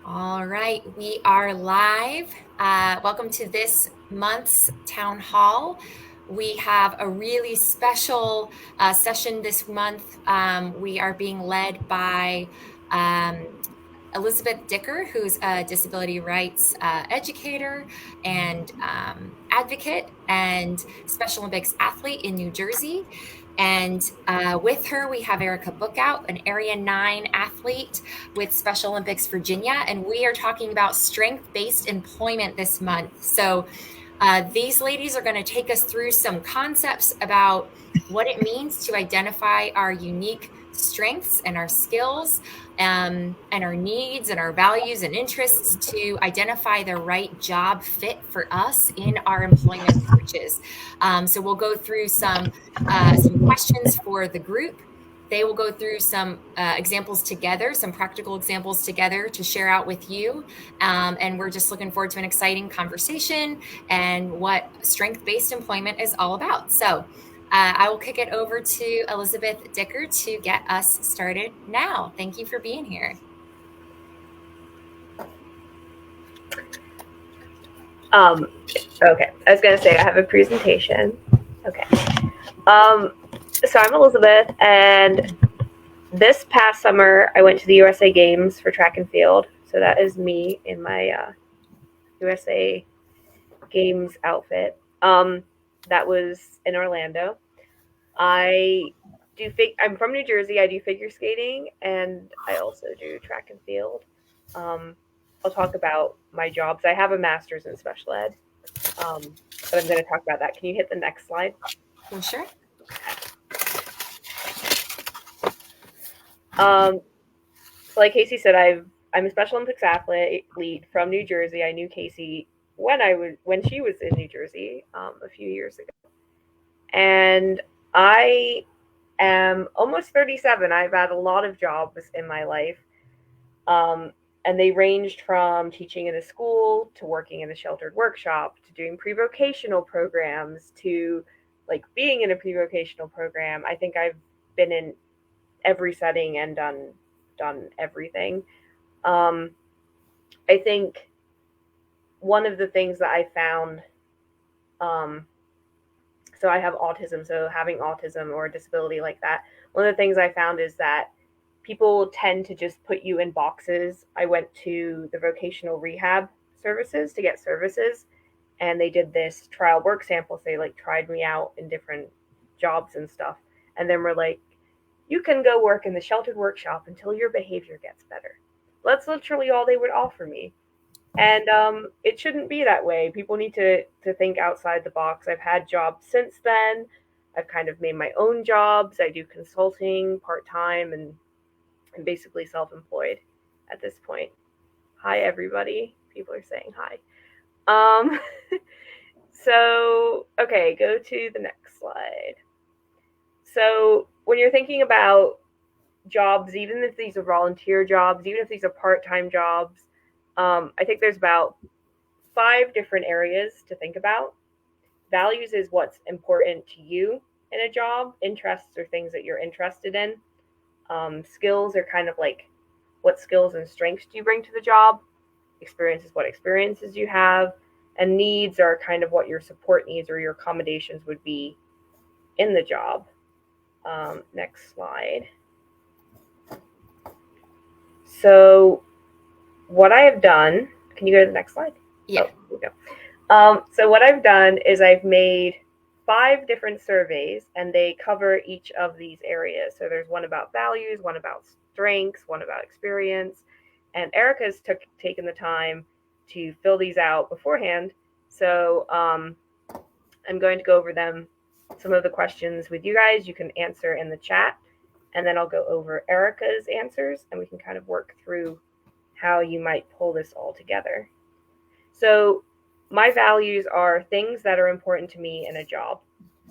All right, we are live. Welcome to this month's town hall. We have a really special session this month. We are being led by Elizabeth Dicker, who's a disability rights educator and advocate and Special Olympics athlete in New Jersey. And with her, we have Erica Bookout, an Area 9 athlete with Special Olympics Virginia. And we are talking about strength-based employment this month. So these ladies are going to take us through some concepts about what it means to identify our unique strengths and our skills and our needs and our values and interests to identify the right job fit for us in our employment searches. So we'll go through some questions for the group. They will go through some examples together, some practical examples together to share out with you. And we're just looking forward to an exciting conversation and what strength-based employment is all about. So I will kick it over to Elizabeth Dicker to get us started now. Thank you for being here. Okay, I was going to say I have a presentation. Okay. So I'm Elizabeth, and this past summer I went to the USA Games for track and field. So that is me in my USA Games outfit. That was in Orlando. I'm from New Jersey. I do figure skating, and I also do track and field. I'll talk about my jobs. I have a master's in special ed, but I'm going to talk about that. Can you hit the next slide? Sure. So like Casey said, I'm a Special Olympics athlete from New Jersey. I knew Casey when she was in New Jersey a few years ago, and I am almost 37. I've had a lot of jobs in my life, and they ranged from teaching in a school to working in a sheltered workshop to doing pre-vocational programs to like being in a pre-vocational program. I think I've been in every setting and done everything. I think one of the things that I found, so I have autism, so having autism or a disability like that, one of the things I found is that people tend to just put you in boxes. I went to the vocational rehab services to get services, and they did this trial work sample. So they like tried me out in different jobs and stuff, and then we're like, you can go work in the sheltered workshop until your behavior gets better. That's literally all they would offer me. And it shouldn't be that way. People need to think outside the box. I've had jobs since then. I've kind of made my own jobs. I do consulting part-time, and I'm basically self-employed at this point. Hi, everybody. People are saying hi. So, okay, go to the next slide. So when you're thinking about jobs, even if these are volunteer jobs, even if these are part-time jobs, I think there's about 5 different areas to think about. Values is what's important to you in a job. Interests are things that you're interested in. Skills are kind of like what skills and strengths do you bring to the job. Experience is what experiences you have. And needs are kind of what your support needs or your accommodations would be in the job. Next slide. So what I have done, can you go to the next slide? Yeah. Oh, there we go. So what I've done is I've made 5 different surveys, and they cover each of these areas. So there's one about values, one about strengths, one about experience, and Erica's taken the time to fill these out beforehand. So I'm going to go over them, some of the questions with you guys. You can answer in the chat, and then I'll go over Erica's answers, and we can kind of work through how you might pull this all together. So my values are things that are important to me in a job.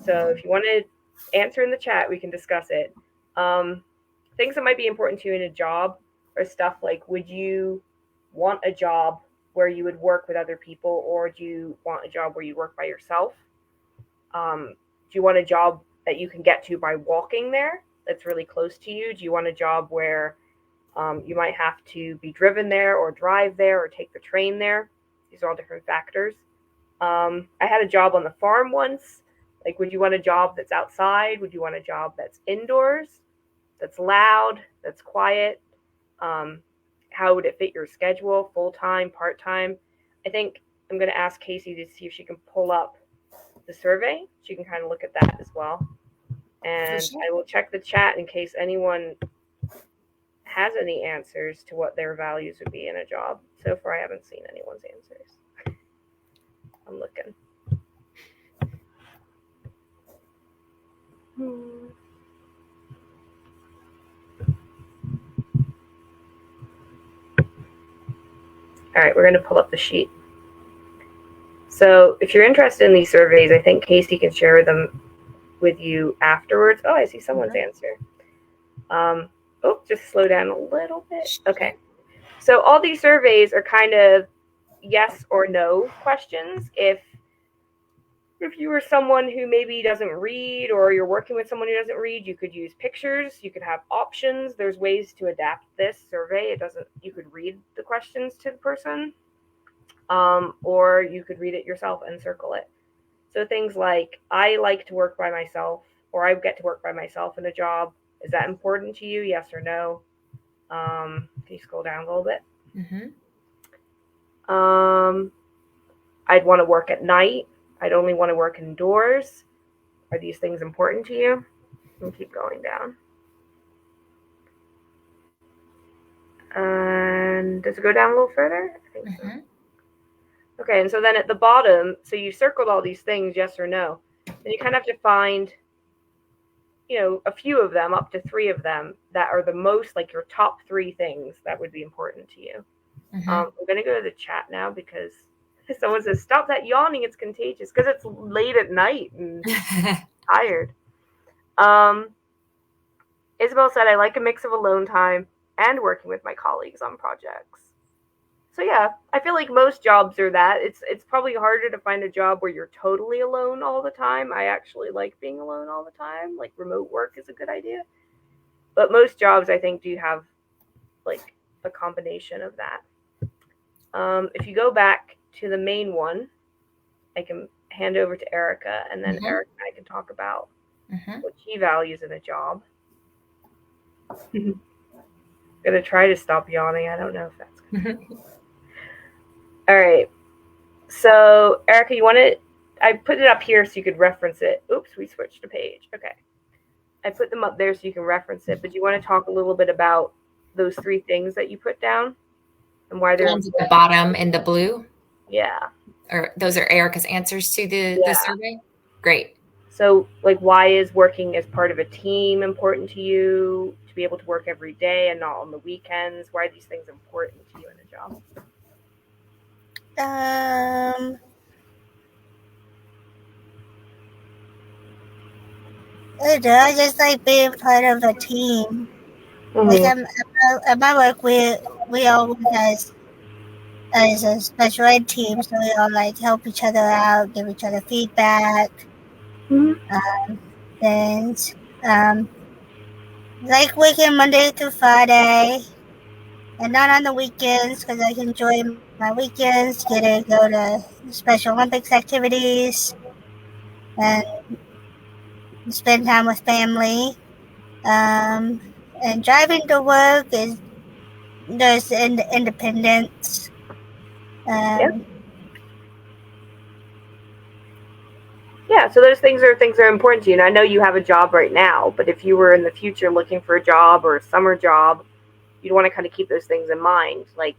So if you want to answer in the chat, we can discuss it. Things that might be important to you in a job are stuff like, would you want a job where you would work with other people, or do you want a job where you work by yourself? Do you want a job that you can get to by walking there? that's really close to you? Do you want a job where you might have to be driven there or drive there or take the train there? These are all different factors. I had a job on the farm once. Like, would you want a job that's outside? Would you want a job that's indoors, that's loud, that's quiet? How would it fit your schedule, full-time, part-time? I think I'm going to ask Casey to see if she can pull up the survey. She can kind of look at that as well. And sure. I will check the chat in case anyone has any answers to what their values would be in a job. So far, I haven't seen anyone's answers. I'm looking. All right, we're going to pull up the sheet. So if you're interested in these surveys, I think Casey can share them with you afterwards. Oh, I see someone's answer. Just slow down a little bit. Okay. So all these surveys are kind of yes or no questions. If you were someone who maybe doesn't read, or you're working with someone who doesn't read, you could use pictures. You could have options. There's ways to adapt this survey. You could read the questions to the person, or you could read it yourself and circle it. So things like, I like to work by myself, or I get to work by myself in a job. Is that important to you? Yes or no? Can you scroll down a little bit? I'd want to work at night. I'd only want to work indoors. Are these things important to you? And keep going down. And does it go down a little further? I think so. Okay, and so then at the bottom, so you circled all these things, yes or no. And you kind of have to find, a few of them, up to 3 of them, that are the most, like your top 3 things that would be important to you. We're going to go to the chat now because someone says, stop that yawning, it's contagious, because it's late at night and tired. Isabel said, I like a mix of alone time and working with my colleagues on projects. So yeah, I feel like most jobs are that. It's probably harder to find a job where you're totally alone all the time. I actually like being alone all the time. Like, remote work is a good idea. But most jobs, I think, do have like a combination of that. If you go back to the main one, I can hand over to Erica, and then Erica and I can talk about what she values in a job. I'm gonna try to stop yawning. I don't know if that's good. All right. So Erica, I put it up here so you could reference it. Oops, we switched a page. Okay. I put them up there so you can reference it, but do you want to talk a little bit about those 3 things that you put down and why they're at the bottom in the blue? Yeah. Or those are Erica's answers to the survey? Great. So, like, why is working as part of a team important to you? To be able to work every day and not on the weekends? Why are these things important to you in a job? I just like being part of a team. Like, at my work, we all work as a special ed team, so we all like help each other out, give each other feedback, things. Like working Monday through Friday, and not on the weekends, because I enjoy my weekends, get to go to Special Olympics activities, and spend time with family. And driving to work there's independence. Yeah, so those things are important to you. And I know you have a job right now, but if you were in the future looking for a job or a summer job, you'd want to kind of keep those things in mind. Like,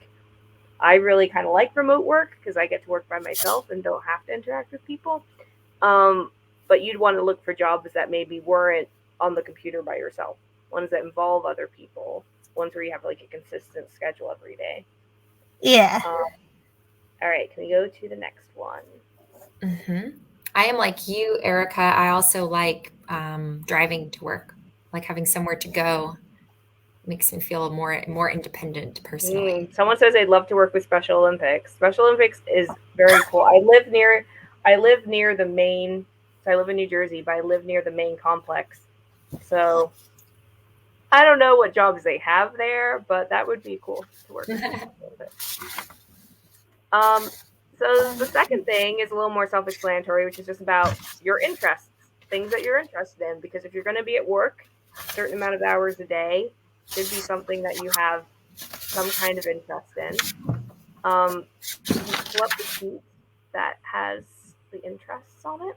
I really kind of like remote work because I get to work by myself and don't have to interact with people. But you'd want to look for jobs that maybe weren't on the computer by yourself, ones that involve other people, ones where you have like a consistent schedule every day. Yeah. All right, can we go to the next one? I am like you, Erica. I also like driving to work, like having somewhere to go. Makes me feel more independent personally. Someone says they'd love to work with Special Olympics. Special Olympics is very cool. I live near the main. So I live in New Jersey, but I live near the main complex. So I don't know what jobs they have there, but that would be cool to work with a little bit. So the second thing is a little more self-explanatory, which is just about your interests, things that you're interested in. Because if you're going to be at work a certain amount of hours a day, should be something that you have some kind of interest in. You can pull up the sheet that has the interests on it.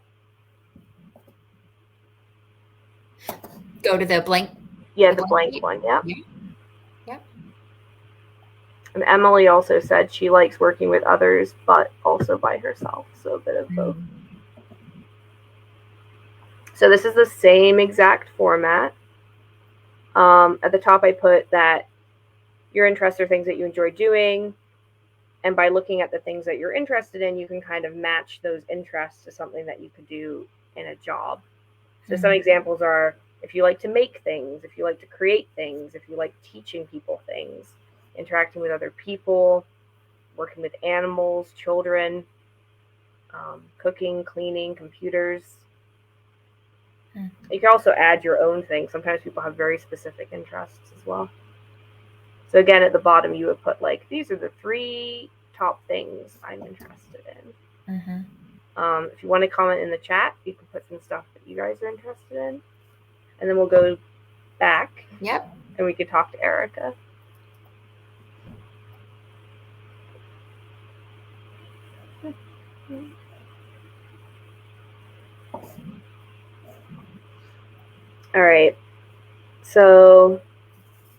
Go to the blank. Yeah, the blank one. Yeah. Yep. And Emily also said she likes working with others, but also by herself. So a bit of both. So this is the same exact format. At the top, I put that your interests are things that you enjoy doing. And by looking at the things that you're interested in, you can kind of match those interests to something that you could do in a job. So some examples are if you like to make things, if you like to create things, if you like teaching people things, interacting with other people, working with animals, children, cooking, cleaning, computers. You can also add your own thing. Sometimes people have very specific interests as well. So again, at the bottom, you would put like, these are the 3 top things I'm interested in. If you want to comment in the chat, you can put some stuff that you guys are interested in. And then we'll go back. Yep. And we could talk to Erica. All right. So,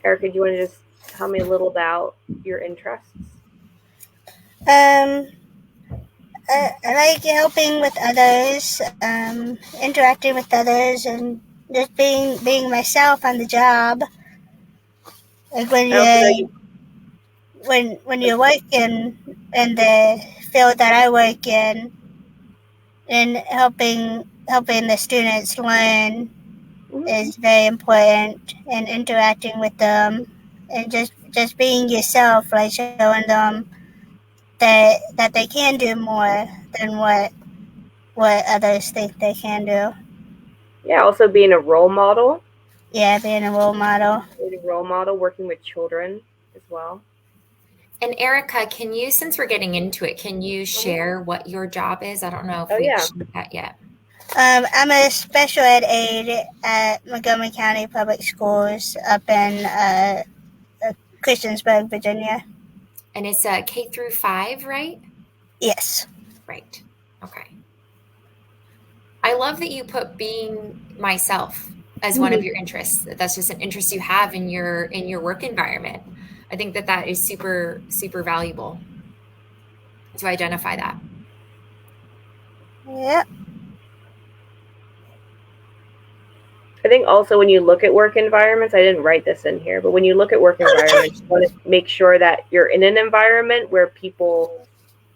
Erica, do you want to just tell me a little about your interests? I like helping with others, interacting with others, and just being myself on the job. Like when you work in the field that I work in, and helping the students learn is very important, and interacting with them, and just being yourself, like showing them that they can do more than what others think they can do. Yeah, also being a role model. Yeah, being a role model. Being a role model, working with children as well. And Erica, can you, since we're getting into it, can you share what your job is? I don't know if we've shared that yet. I'm a special ed aide at Montgomery County Public Schools up in Christiansburg, Virginia. And it's a K through 5, right? Yes. Right. Okay. I love that you put being myself as one of your interests. That's just an interest you have in your work environment. I think that is super, super valuable to identify that. Yeah. I think also when you look at work environments, I didn't write this in here, but when you look at work environments, you want to make sure that you're in an environment where people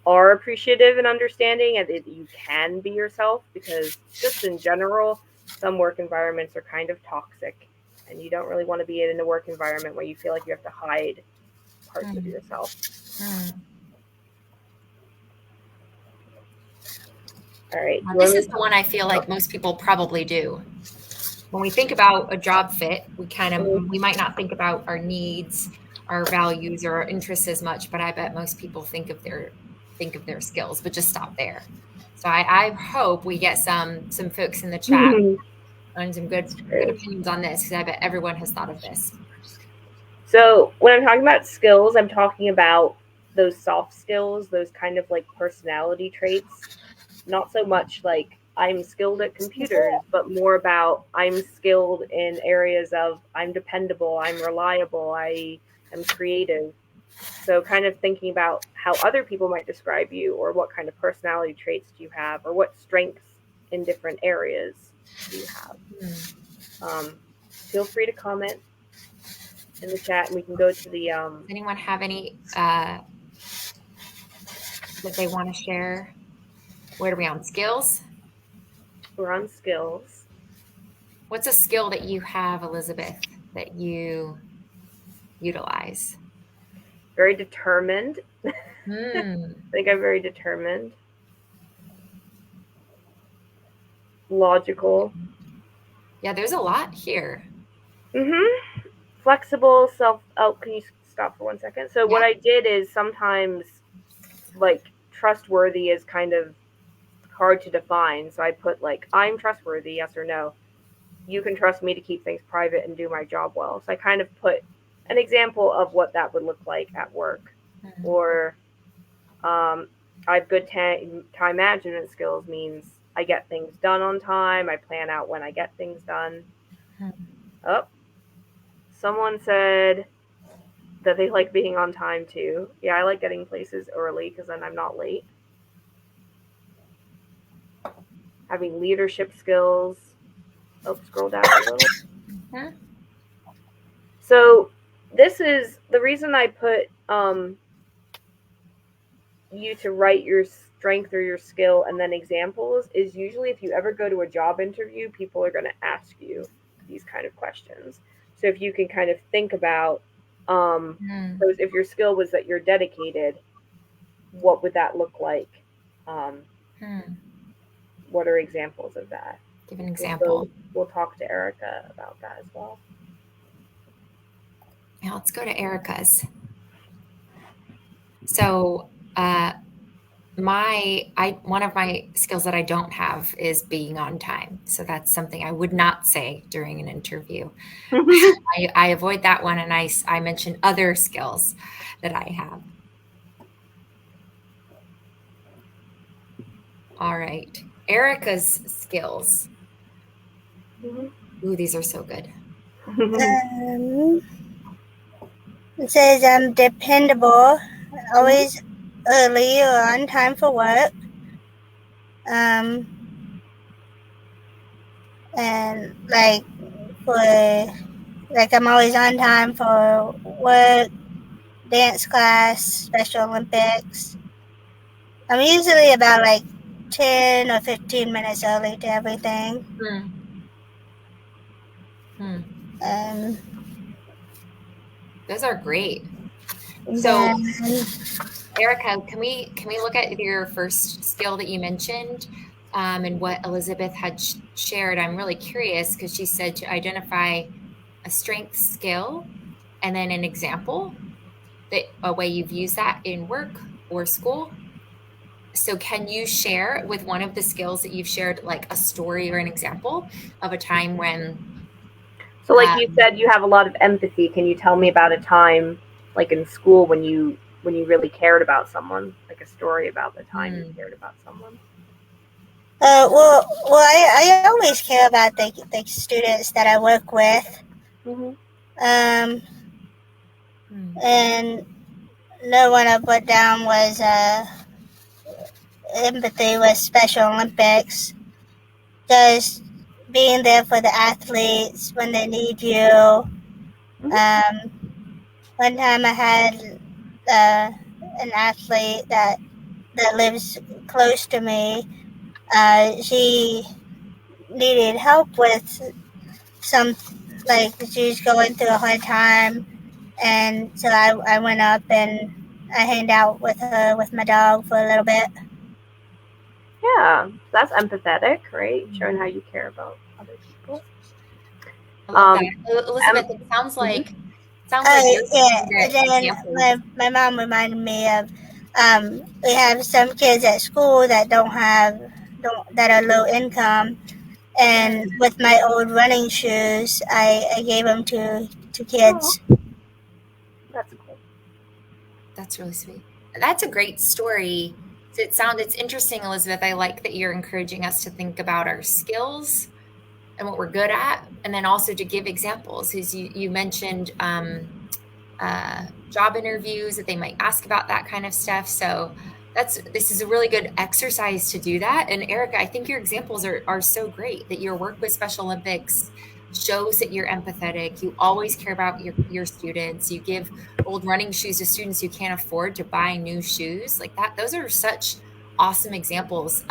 are appreciative and understanding and that you can be yourself, because just in general, some work environments are kind of toxic and you don't really want to be in a work environment where you feel like you have to hide parts of yourself. All right. This is the one I feel like most people probably do. When we think about a job fit, we might not think about our needs, our values, or our interests as much, but I bet most people think of their skills, but just stop there. So I hope we get some folks in the chat and some good opinions on this, because I bet everyone has thought of this. So when I'm talking about skills, I'm talking about those soft skills, those kind of like personality traits, not so much like I'm skilled at computers, but more about I'm skilled in areas of I'm dependable, I'm reliable, I am creative. So kind of thinking about how other people might describe you, or what kind of personality traits do you have, or what strengths in different areas do you have. Feel free to comment in the chat, and we can go to the... Does anyone have any that they want to share? Where are we on? Skills? We're on skills. What's a skill that you have, Elizabeth, that you utilize? Very determined. I think I'm very determined. Logical. Yeah, there's a lot here. flexible, can you stop for 1 second? So what Yeah. I did is sometimes, like, trustworthy is kind of hard to define. So I put, like, I'm trustworthy, yes or no. You can trust me to keep things private and do my job well. So I kind of put an example of what that would look like at work. Mhm. Or I have good time management skills means I get things done on time. I plan out when I get things done. Mhm. Oh, someone said that they like being on time too. Yeah, I like getting places early because then I'm not late. Having leadership skills. Oh, scroll down a little. Mhm. So this is the reason I put you to write your strength or your skill and then examples is usually if you ever go to a job interview, people are going to ask you these kind of questions. So if you can kind of think about those, if your skill was that you're dedicated, what would that look like? What are examples of that? Give an example. We'll talk to Erica about that as well. Now let's go to Erica's. So one of my skills that I don't have is being on time. So that's something I would not say during an interview. I avoid that one, and I mention other skills that I have. All right, Erica's skills. Ooh, these are so good. It says I'm dependable, always early or on time for work. And like I'm always on time for work, dance class, Special Olympics. I'm usually about like 10 or 15 minutes early to everything. Those are great. So, Erica, can we look at your first skill that you mentioned and what Elizabeth had shared? I'm really curious because she said to identify a strength skill and then an example, a way you've used that in work or school. So can you share with one of the skills that you've shared, like a story or an example of a time when... So like you said, you have a lot of empathy. Can you tell me about a time, like in school, when you really cared about someone, like a story about the time you cared about someone? Well, I always care about the students that I work with. And no one I put down was empathy with Special Olympics. Just being there for the athletes when they need you. One time I had an athlete that lives close to me. She needed help with some, like she was going through a hard time, and so I went up and I hanged out with her with my dog for a little bit. Yeah, that's empathetic, right? Showing how you care about other people. Elizabeth, it sounds like my mom reminded me of we have some kids at school that that are low income, and with my old running shoes, I gave them to kids. That's cool. That's really sweet. That's a great story. It's interesting, Elizabeth. I like that you're encouraging us to think about our skills and what we're good at, and then also to give examples. As you mentioned job interviews that they might ask about that kind of stuff. So this is a really good exercise to do that. And Erica, I think your examples are so great, that your work with Special Olympics shows that you're empathetic. You always care about your students. You give old running shoes to students who can't afford to buy new shoes like that. Those are such awesome examples.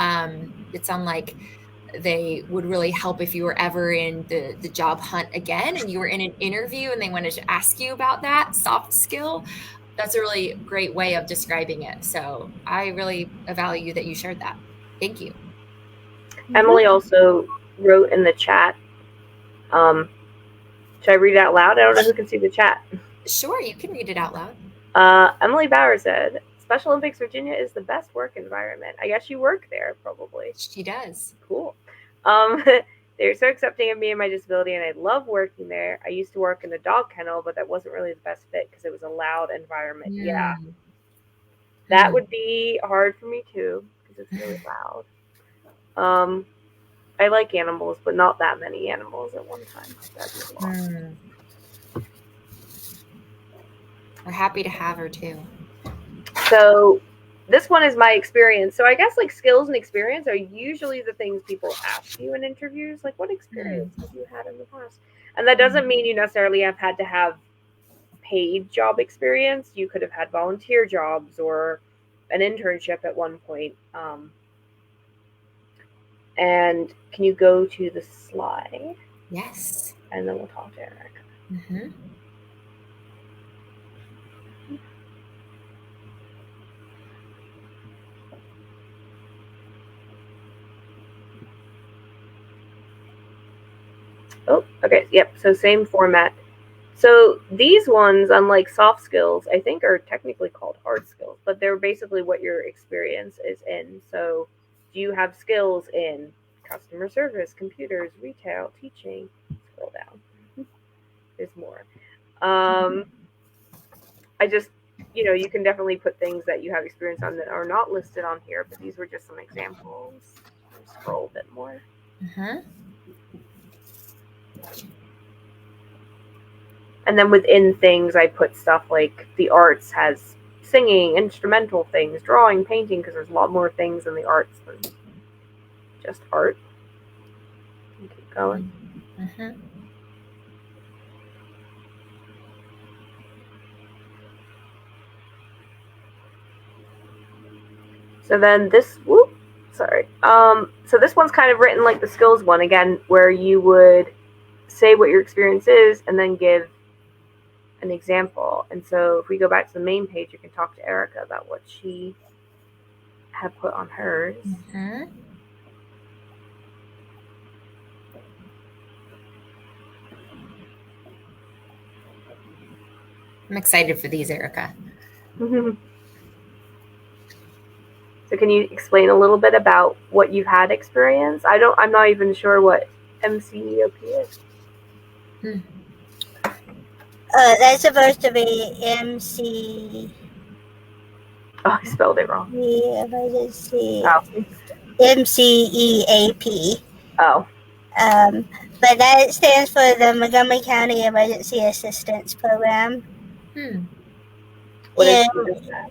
It sounds like they would really help if you were ever in the job hunt again and you were in an interview and they wanted to ask you about that soft skill. That's a really great way of describing it. So I really value that you shared that. Thank you. Emily also wrote in the chat Should I read it out loud? I don't know who can see the chat. Sure, you can read it out loud. Emily Bauer said, Special Olympics Virginia is the best work environment. I guess you work there, probably. She does. Cool. They're so accepting of me and my disability, and I love working there. I used to work in a dog kennel, but that wasn't really the best fit because it was a loud environment. Yeah. That would be hard for me, too, because it's really loud. I like animals, but not that many animals at one time. That's a lot. We're happy to have her, too. So this one is my experience. So I guess like skills and experience are usually the things people ask you in interviews. Like, what experience have you had in the past? And that doesn't mean you necessarily have had to have paid job experience. You could have had volunteer jobs or an internship at one point. And can you go to the slide? Yes. And then we'll talk to Eric. Mm-hmm. Oh, okay. Yep. So same format. So these ones, unlike soft skills, I think are technically called hard skills, but they're basically what your experience is in. So do you have skills in customer service, computers, retail, teaching? Scroll down. There's more. I just, you can definitely put things that you have experience on that are not listed on here, but these were just some examples. Scroll a bit more. Mm-hmm. And then within things, I put stuff like the arts has singing, instrumental things, drawing, painting, because there's a lot more things in the arts than just art. Keep going. Mm-hmm. So then this, so this one's kind of written like the skills one again, where you would say what your experience is and then give an example. And so if we go back to the main page, you can talk to Erica about what she had put on hers. Mm-hmm. I'm excited for these, Erica. So can you explain a little bit about what you've had experience? I'm not even sure what MCEOP is. That's supposed to be MC. Oh, I spelled it wrong. Emergency. Oh. MCEAP. Oh. But that stands for the Montgomery County Emergency Assistance Program. What is that?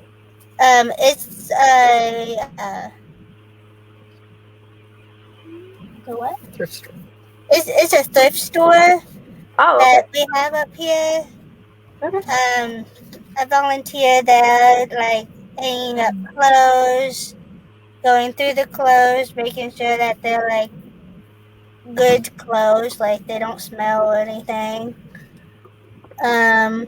It's a what? Thrift store. It's a thrift store that we have up here. Okay. I volunteer there, like hanging up clothes, going through the clothes, making sure that they're like good clothes, like they don't smell or anything. And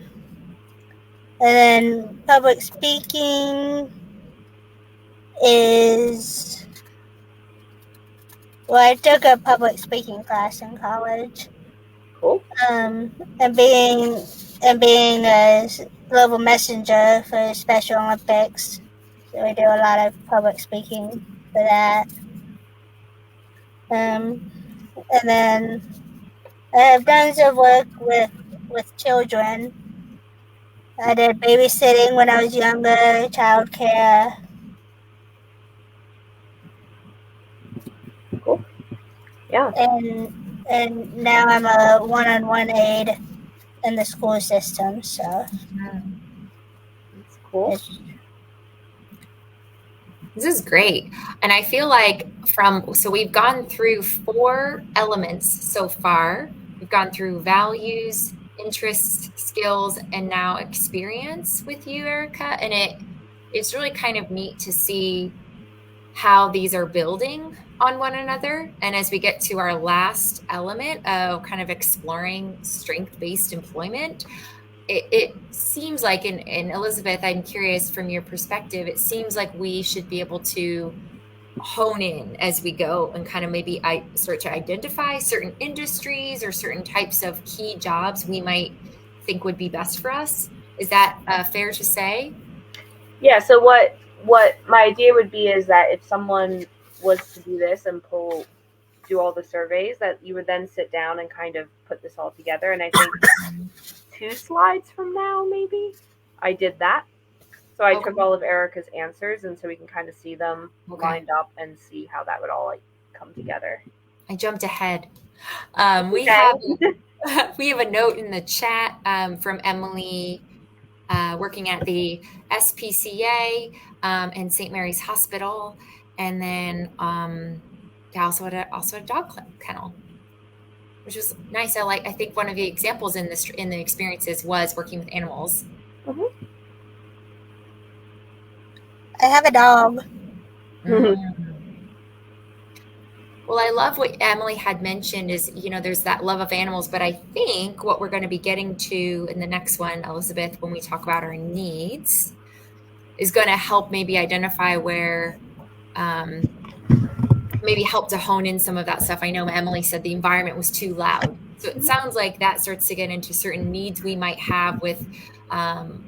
then public speaking is, well, I took a public speaking class in college. Cool. And being a global messenger for Special Olympics, so we do a lot of public speaking for that. And then I have done some work with children. I did babysitting when I was younger, childcare. Cool. Yeah. And now I'm a one-on-one aide in the school system, so That's cool. This is great. And I feel like so we've gone through 4 elements so far. We've gone through values, interests, skills, and now experience with you, Erica. And it's really kind of neat to see how these are building on one another. And as we get to our last element of kind of exploring strength-based employment, it seems like, and Elizabeth, I'm curious from your perspective, it seems like we should be able to hone in as we go and kind of maybe I start to identify certain industries or certain types of key jobs we might think would be best for us. Is that fair to say? Yeah. So what my idea would be is that if someone was to do this and do all the surveys, that you would then sit down and kind of put this all together. And I think 2 slides from now, maybe I did that. So I took all of Erica's answers, and so we can kind of see them lined up and see how that would all like come together. I jumped ahead. We have a note in the chat from Emily, working at the SPCA and St. Mary's Hospital, and then also at a dog kennel, which was nice. I think one of the examples in the experiences was working with animals. Mm-hmm. I have a dog. Well, I love what Emily had mentioned is, there's that love of animals, but I think what we're going to be getting to in the next one, Elizabeth, when we talk about our needs, is going to help maybe identify where, maybe help to hone in some of that stuff. I know Emily said the environment was too loud. So it sounds like that starts to get into certain needs we might have with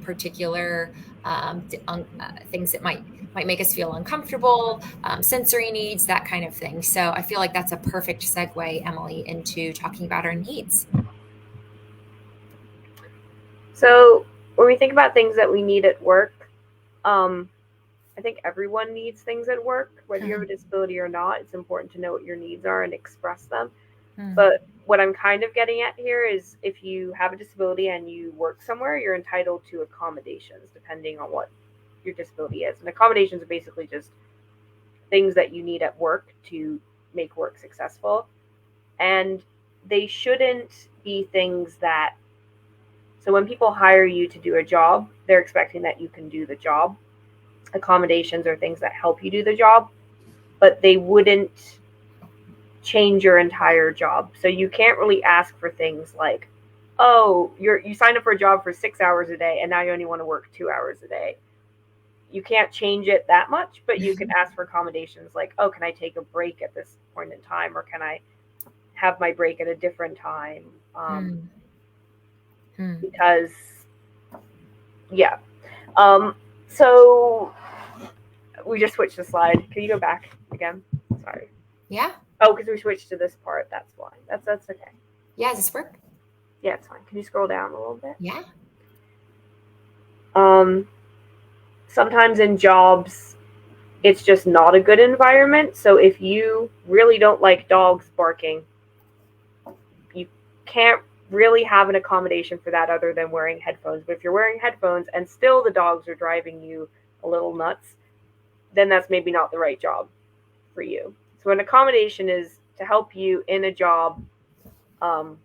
particular things that might make us feel uncomfortable, sensory needs, that kind of thing. So I feel like that's a perfect segue, Emily, into talking about our needs. So when we think about things that we need at work, I think everyone needs things at work, whether you have a disability or not. It's important to know what your needs are and express them. But what I'm kind of getting at here is if you have a disability and you work somewhere, you're entitled to accommodations depending on what your disability is. And accommodations are basically just things that you need at work to make work successful. And they shouldn't be things that, so when people hire you to do a job, they're expecting that you can do the job. Accommodations are things that help you do the job, but they wouldn't change your entire job. So you can't really ask for things like, oh, you signed up for a job for 6 hours a day and now you only want to work 2 hours a day. You can't change it that much, but you can ask for accommodations like, oh, can I take a break at this point in time, or can I have my break at a different time? Because, yeah. So we just switched the slide. Can you go back again? Sorry. Yeah. Oh, because we switched to this part. That's why. That's okay. Yeah, does this work? Yeah, it's fine. Can you scroll down a little bit? Yeah. Sometimes in jobs, it's just not a good environment. So if you really don't like dogs barking, you can't really have an accommodation for that other than wearing headphones. But if you're wearing headphones and still the dogs are driving you a little nuts, then that's maybe not the right job for you. So an accommodation is to help you in a job to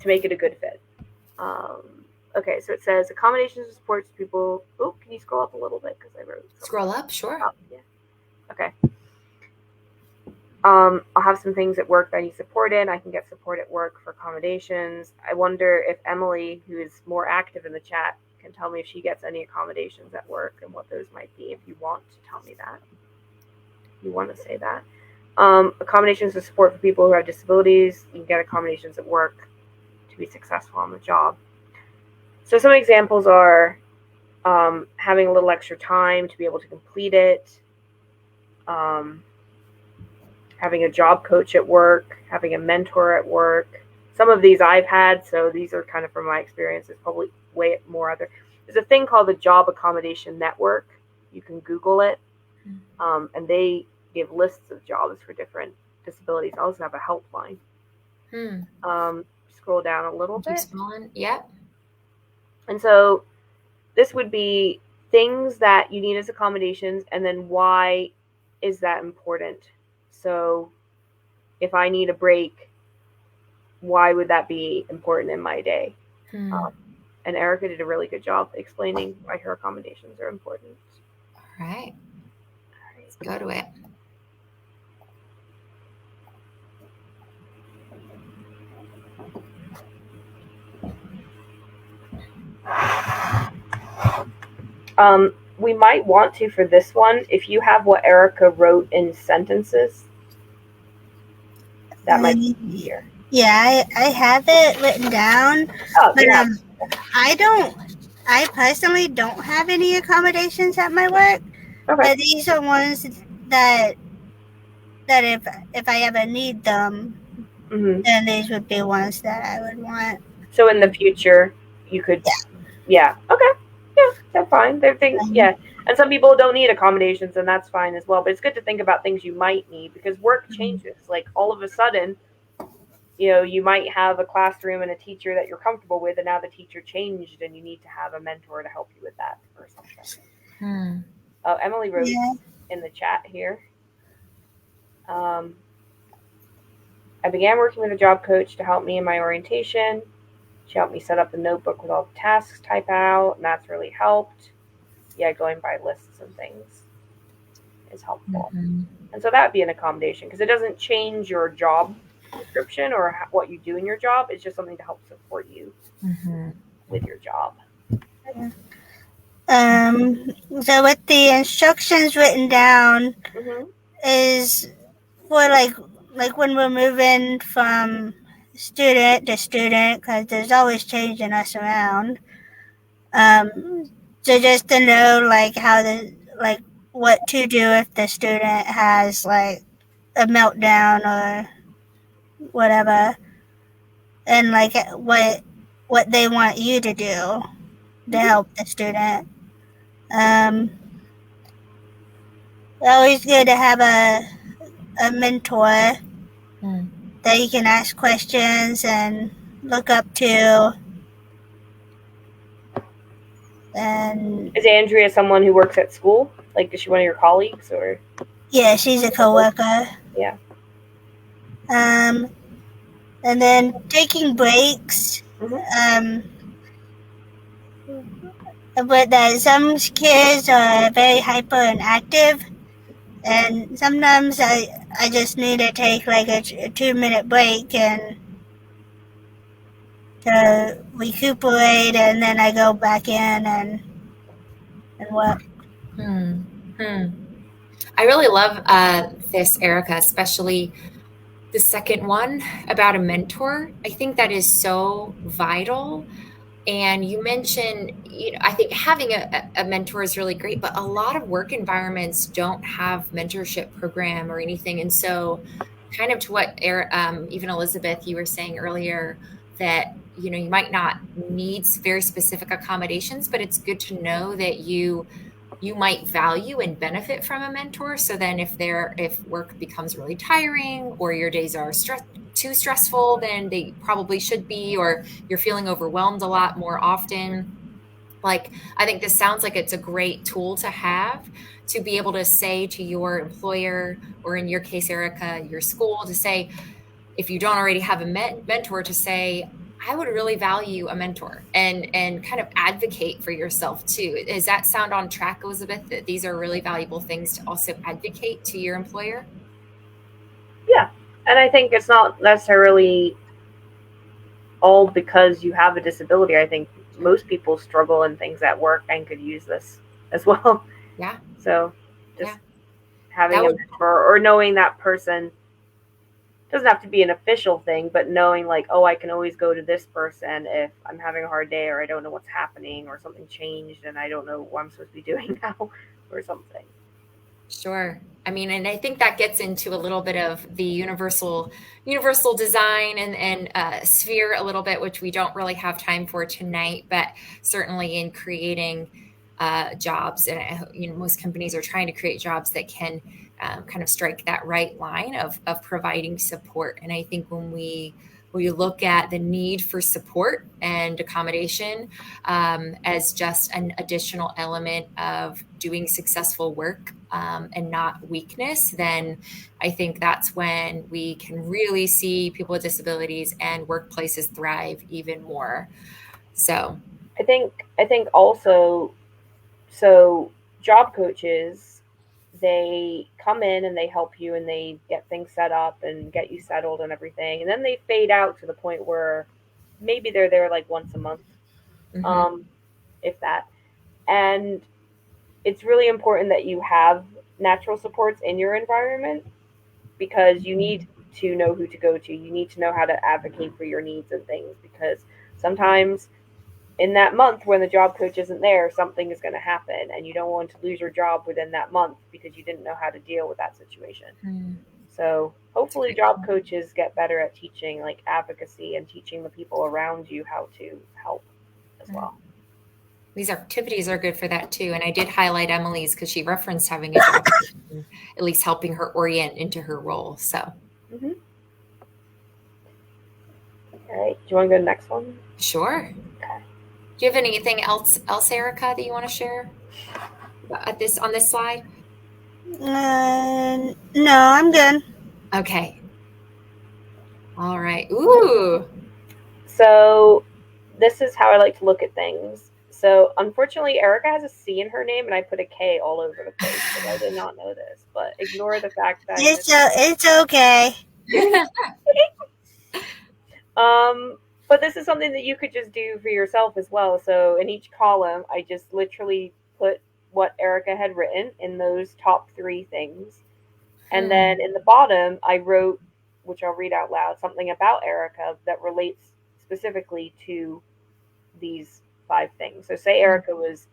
make it a good fit. Okay, so it says accommodations and supports people. Oh, can you scroll up a little bit? Because I wrote something. Scroll up, sure. Oh, yeah. Okay. I'll have some things at work that I need support in. I can get support at work for accommodations. I wonder if Emily, who is more active in the chat, can tell me if she gets any accommodations at work and what those might be, if you want to tell me that. You want to say that. Accommodations and support for people who have disabilities. You can get accommodations at work to be successful on the job. So some examples are having a little extra time to be able to complete it, having a job coach at work, having a mentor at work. Some of these I've had, so these are kind of from my experience. There's probably way more other. There's a thing called the Job Accommodation Network. You can Google it, and they give lists of jobs for different disabilities. I also have a helpline. Scroll down a little bit. Yep. And so this would be things that you need as accommodations, and then why is that important? So if I need a break, why would that be important in my day? And Erica did a really good job explaining why her accommodations are important. All right. Let's go to it. we might want to, for this one, if you have what Erica wrote in sentences, that might be easier. Yeah, I have it written down, Oh, but yeah. I personally don't have any accommodations at my work. Okay. But these are ones that if I ever need them, Mm-hmm. then these would be ones that I would want. So in the future, you could. Yeah. Okay. Yeah, that's fine. They're things. Yeah. And some people don't need accommodations, and that's fine as well. But it's good to think about things you might need because work changes. Like all of a sudden, you might have a classroom and a teacher that you're comfortable with, and now the teacher changed, and you need to have a mentor to help you with that or something. Emily wrote in the chat here. I began working with a job coach to help me in my orientation. She helped me set up a notebook with all the tasks typed out, and that's really helped. Yeah, going by lists and things is helpful. Mm-hmm. And so that would be an accommodation because it doesn't change your job description or what you do in your job. It's just something to help support you with your job. So with the instructions written down is for like when we're moving from student to student, because there's always changing us around. So just to know what to do if the student has like a meltdown or whatever, and like what they want you to do to help the student. Always good to have a mentor that you can ask questions and look up to. And is Andrea someone who works at school? Like, is she one of your colleagues or? Yeah, she's a coworker. Yeah. And then taking breaks. But some kids are very hyper and active, and sometimes I just need to take like a 2-minute break and to recuperate, and then I go back in and work. I really love this, Erica, especially the second one about a mentor. I think that is so vital. And you mentioned, I think having a mentor is really great, but a lot of work environments don't have mentorship program or anything. And so kind of to what even Elizabeth, you were saying earlier, that, you might not need very specific accommodations, but it's good to know that you might value and benefit from a mentor. So then if work becomes really tiring or your days are too stressful than they probably should be, or you're feeling overwhelmed a lot more often, like, I think this sounds like it's a great tool to have, to be able to say to your employer, or in your case, Erica, your school, to say, if you don't already have a mentor, to say, I would really value a mentor, and kind of advocate for yourself too. Does that sound on track, Elizabeth, that these are really valuable things to also advocate to your employer? Yeah. And I think it's not necessarily all because you have a disability. I think most people struggle in things at work and could use this as well. Yeah. So just having a mentor or knowing that person, doesn't have to be an official thing, but knowing like, oh, I can always go to this person if I'm having a hard day or I don't know what's happening or something changed and I don't know what I'm supposed to be doing now or something. Sure. I mean, and I think that gets into a little bit of the universal design and sphere a little bit, which we don't really have time for tonight, but certainly in creating jobs, and most companies are trying to create jobs that can kind of strike that right line of providing support. And I think when we look at the need for support and accommodation as just an additional element of doing successful work and not weakness, then I think that's when we can really see people with disabilities and workplaces thrive even more. So I think also, so job coaches, they come in and they help you and they get things set up and get you settled and everything. And then they fade out to the point where maybe they're there like once a month, if that. And it's really important that you have natural supports in your environment, because you need to know who to go to. You need to know how to advocate for your needs and things, because sometimes in that month when the job coach isn't there, something is going to happen, and you don't want to lose your job within that month because you didn't know how to deal with that situation. So hopefully job coaches get better at teaching like advocacy and teaching the people around you how to help as well. These activities are good for that too. And I did highlight Emily's because she referenced having a job coach, and at least helping her orient into her role. So. Mm-hmm. All right. Do you want to go to the next one? Sure. Okay. Do you have anything else, Erica, that you want to share on this slide? No, I'm good. Okay. All right. Ooh. So this is how I like to look at things. So unfortunately, Erica has a C in her name, and I put a K all over the place because I did not know this. But ignore the fact that it's okay. But this is something that you could just do for yourself as well. So in each column, I just literally put what Erica had written in those top 3 things. And then in the bottom, I wrote, which I'll read out loud, something about Erica that relates specifically to these 5 things. So say Erica was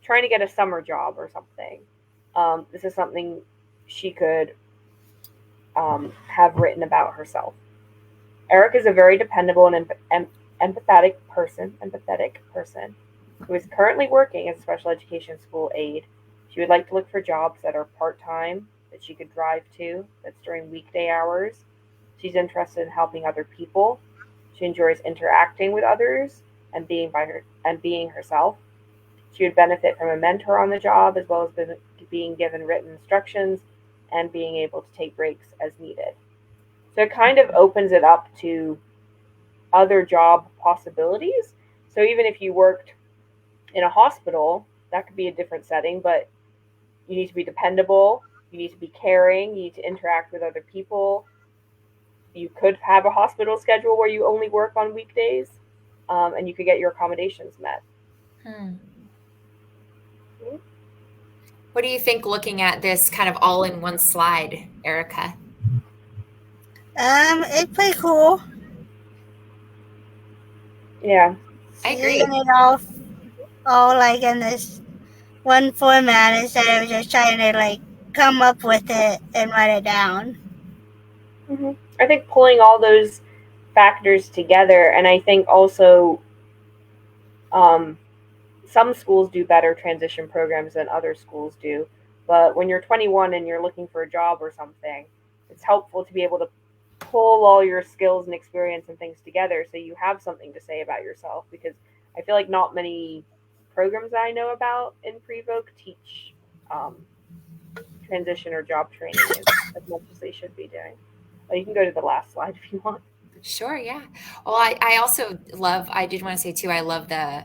trying to get a summer job or something. This is something she could have written about herself. Erica is a very dependable and empathetic person who is currently working as a special education school aide. She would like to look for jobs that are part-time, that she could drive to, that's during weekday hours. She's interested in helping other people. She enjoys interacting with others and being herself. She would benefit from a mentor on the job, as well as being given written instructions and being able to take breaks as needed. So it kind of opens it up to other job possibilities. So even if you worked in a hospital, that could be a different setting, but you need to be dependable, you need to be caring, you need to interact with other people. You could have a hospital schedule where you only work on weekdays, and you could get your accommodations met. What do you think looking at this kind of all in one slide, Erica? It's pretty cool. Yeah. I agree. Using it all like in this one format instead of just trying to like come up with it and write it down. Mm-hmm. I think pulling all those factors together, and I think also some schools do better transition programs than other schools do. But when you're 21 and you're looking for a job or something, it's helpful to be able to pull all your skills and experience and things together so you have something to say about yourself, because I feel like not many programs I know about in Pre-Voc teach transition or job training as much as they should be doing. But you can go to the last slide if you want. Sure, yeah. Well, I also love, I did want to say too, I love the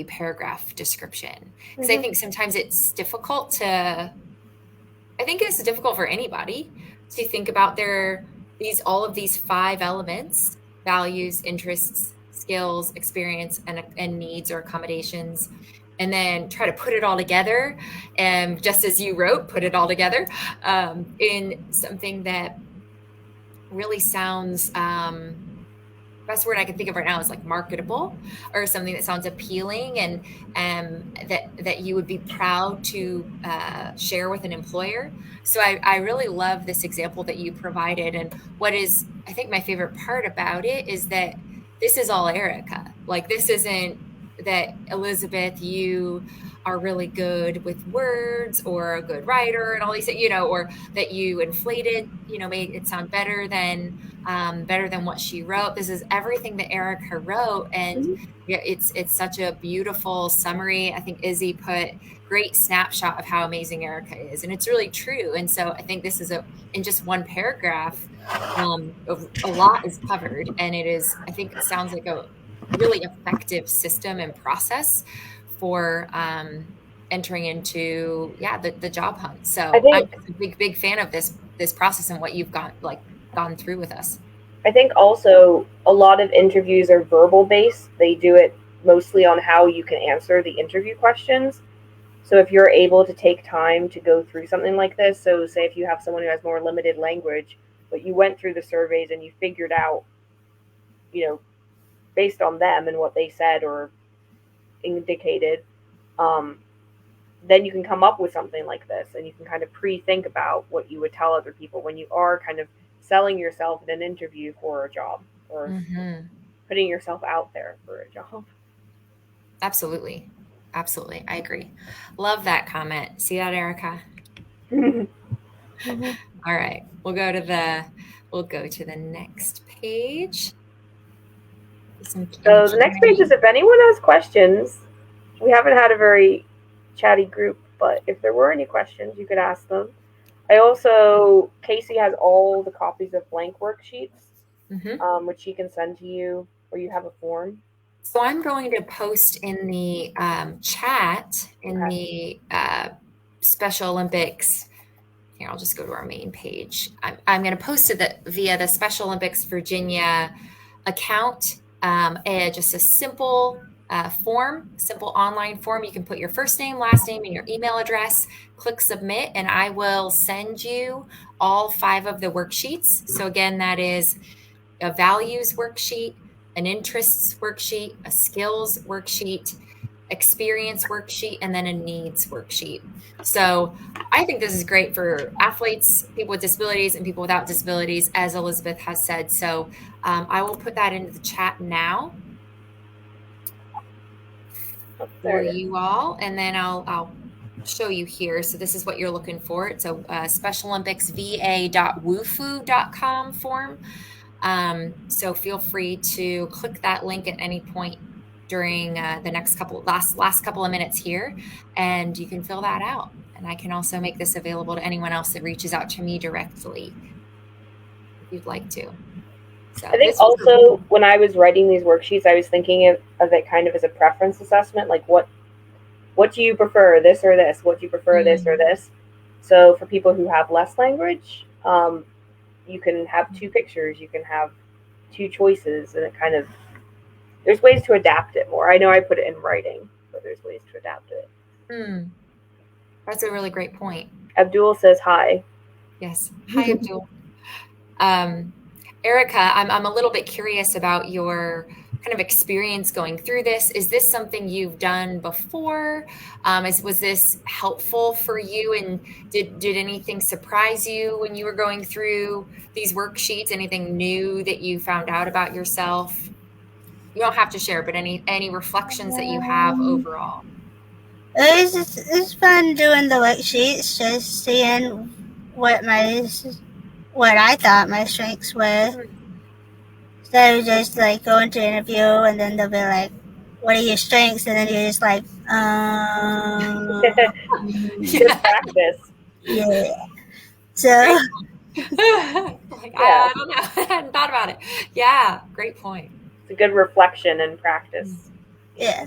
paragraph description, because I think sometimes it's difficult for anybody to think about all of these 5 elements: values, interests, skills, experience, and needs or accommodations, and then try to put it all together, and just as you wrote, put it all together in something that really sounds, best word I can think of right now is like marketable, or something that sounds appealing and that you would be proud to share with an employer. So I really love this example that you provided. And what is, I think, my favorite part about it is that this is all Erica. Like, this isn't that Elizabeth, you are really good with words or a good writer and all these, or that you inflated, made it sound better than what she wrote. This is everything that Erica wrote. And yeah, it's such a beautiful summary. I think Izzy put great snapshot of how amazing Erica is. And it's really true. And so I think this is in just one paragraph, a lot is covered. And I think it sounds like a really effective system and process for entering into the job hunt. So I'm a big fan of this process and what you've gone through with us. I think also a lot of interviews are verbal based. They do it mostly on how you can answer the interview questions. So if you're able to take time to go through something like this, so say if you have someone who has more limited language, but you went through the surveys and you figured out, based on them and what they said or indicated, then you can come up with something like this, and you can kind of pre-think about what you would tell other people when you are kind of selling yourself in an interview for a job, or putting yourself out there for a job. Absolutely. Absolutely. I agree. Love that comment. See that, Erica? All right. We'll go to the next page. So the next page is if anyone has questions. We haven't had a very chatty group, but if there were any questions, you could ask them. Casey has all the copies of blank worksheets, which she can send to you, or you have a form. So I'm going to post in the chat in the Special Olympics. Here, I'll just go to our main page. I'm going to post it via the Special Olympics Virginia account. Just a simple form, simple online form. You can put your first name, last name, and your email address, click submit, and I will send you all 5 of the worksheets. So again, that is a values worksheet, an interests worksheet, a skills worksheet, experience worksheet, and then a needs worksheet. So I think this is great for athletes, people with disabilities, and people without disabilities, as Elizabeth has said. So I will put that into the chat now for you all, and then I'll show you here. So this is what you're looking for. It's a specialolympicsva.wufoo.com form. So feel free to click that link at any point during the next last couple of minutes here, and you can fill that out. And I can also make this available to anyone else that reaches out to me directly if you'd like to. So I think also when I was writing these worksheets, I was thinking of it kind of as a preference assessment, like what do you prefer, this or this? What do you prefer, this or this? So for people who have less language, you can have 2 pictures, you can have 2 choices, and it kind of, there's ways to adapt it more. I know I put it in writing, but there's ways to adapt it. That's a really great point. Abdul says hi. Yes. Hi, Abdul. Erica, I'm a little bit curious about your kind of experience going through this. Is this something you've done before? Was this helpful for you? And did anything surprise you when you were going through these worksheets? Anything new that you found out about yourself? You don't have to share, but any reflections that you have overall? It's fun doing the worksheets, just seeing what I thought my strengths were. So just like going to interview, and then they'll be like, "What are your strengths?" And then you're just like, Just practice. Yeah. So. I don't know. I hadn't thought about it. Yeah, great point. It's a good reflection and practice. Yeah.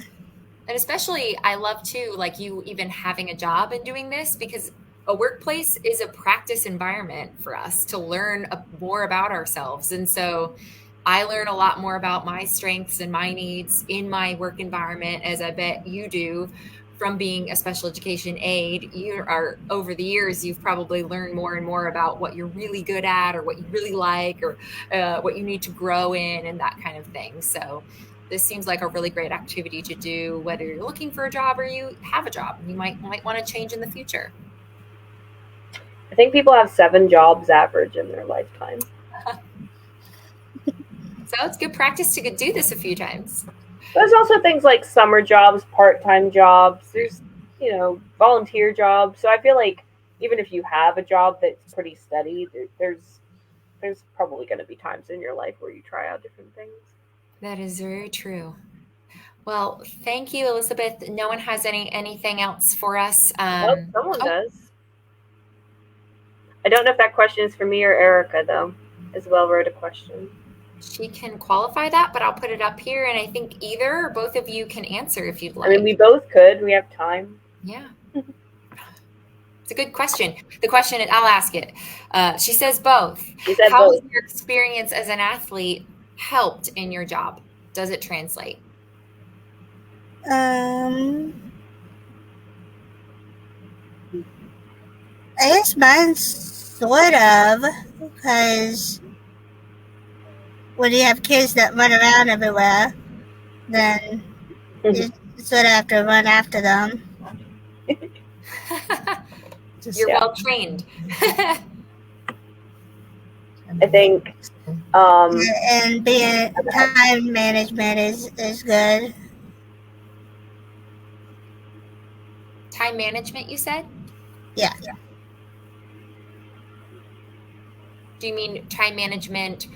And especially, I love too, like you even having a job and doing this, because a workplace is a practice environment for us to learn more about ourselves. And so I learn a lot more about my strengths and my needs in my work environment, as I bet you do, from being a special education aide. You are, over the years, you've probably learned more and more about what you're really good at, or what you really like, or what you need to grow in, and that kind of thing. So this seems like a really great activity to do, whether you're looking for a job or you have a job. You might want to change in the future. I think people have 7 jobs average in their lifetime. So it's good practice to do this a few times. There's also things like summer jobs, part-time jobs. There's, volunteer jobs. So I feel like even if you have a job that's pretty steady, there's probably going to be times in your life where you try out different things. That is very true. Well, thank you, Elizabeth. No one has anything else for us. Someone does. I don't know if that question is for me or Erica, though. Isabel wrote a question. She can qualify that, but I'll put it up here, and I think either or both of you can answer if you'd like. I mean, we both could. We have time. Yeah. It's a good question. The question, I'll ask it. She says both. How has your experience as an athlete helped in your job? Does it translate? I guess mine's sort of, because when you have kids that run around everywhere, then you sort of have to run after them. You're Yeah. well trained. I think And being time management is good. Time management, you said? Yeah. Do you mean time management?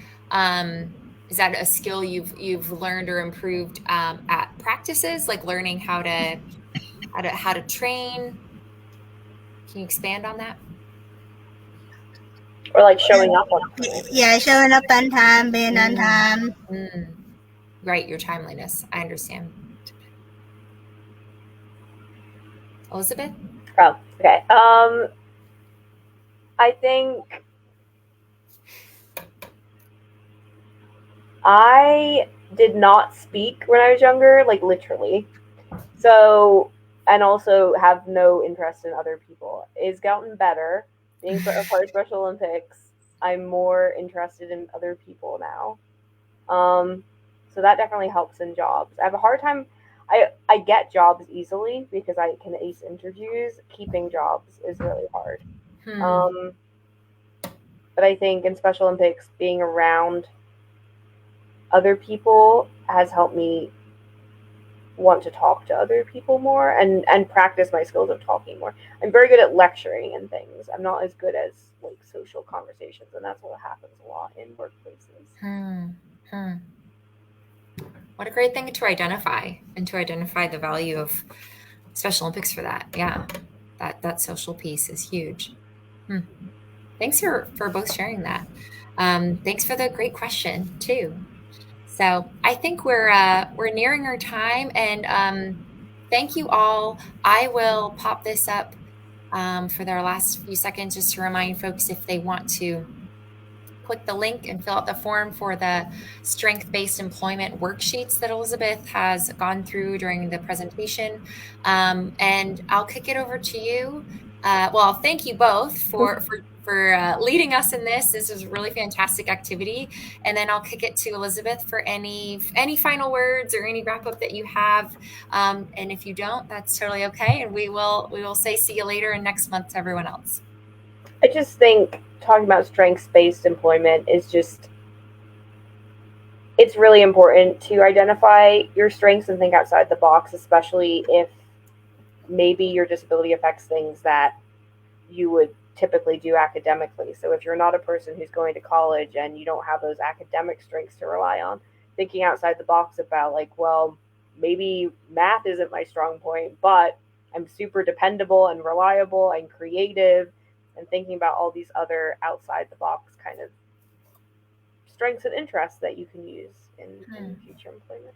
Is that a skill you've learned or improved at practices, like learning how to train? Can you expand on that? or like showing up on time. Yeah, showing up on time, being on time. Right, your timeliness. I understand. Elizabeth? Oh, okay. I think I did not speak when I was younger, like literally. So, and also have no interest in other people. It's gotten better. Being a part of Special Olympics, I'm more interested in other people now. So that definitely helps in jobs. I have a hard time. I get jobs easily because I can ace interviews. Keeping jobs is really hard. But I think in Special Olympics, being around other people has helped me want to talk to other people more and practice my skills of talking more. I'm very good at lecturing and things. I'm not as good as like social conversations, and that's what happens a lot in workplaces. What a great thing to identify, and to identify the value of Special Olympics for that. Yeah, that social piece is huge. Thanks for both sharing that. Thanks for the great question too. So I think we're nearing our time, and thank you all. I will pop this up for their last few seconds just to remind folks, if they want to click the link and fill out the form for the strength-based employment worksheets that Elizabeth has gone through during the presentation. And I'll kick it over to you. Well, thank you both for leading us in this. This is a really fantastic activity. And then I'll kick it to Elizabeth for any final words or any wrap up that you have. And if you don't, that's totally okay. And we will say see you later and next month to everyone else. I just think talking about strengths-based employment is just, it's really important to identify your strengths and think outside the box, especially if maybe your disability affects things that you would typically do academically. So if you're not a person who's going to college and you don't have those academic strengths to rely on, thinking outside the box about like, well, maybe math isn't my strong point, but I'm super dependable and reliable and creative, and thinking about all these other outside the box kind of strengths and interests that you can use in future employment.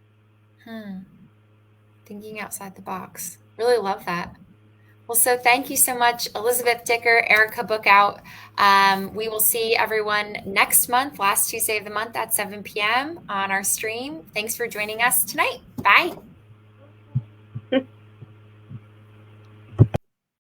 Thinking outside the box. Really love that. Well, so thank you so much, Elizabeth Dicker, Erica Bookout. We will see everyone next month, last Tuesday of the month at 7 p.m. on our stream. Thanks for joining us tonight. Bye.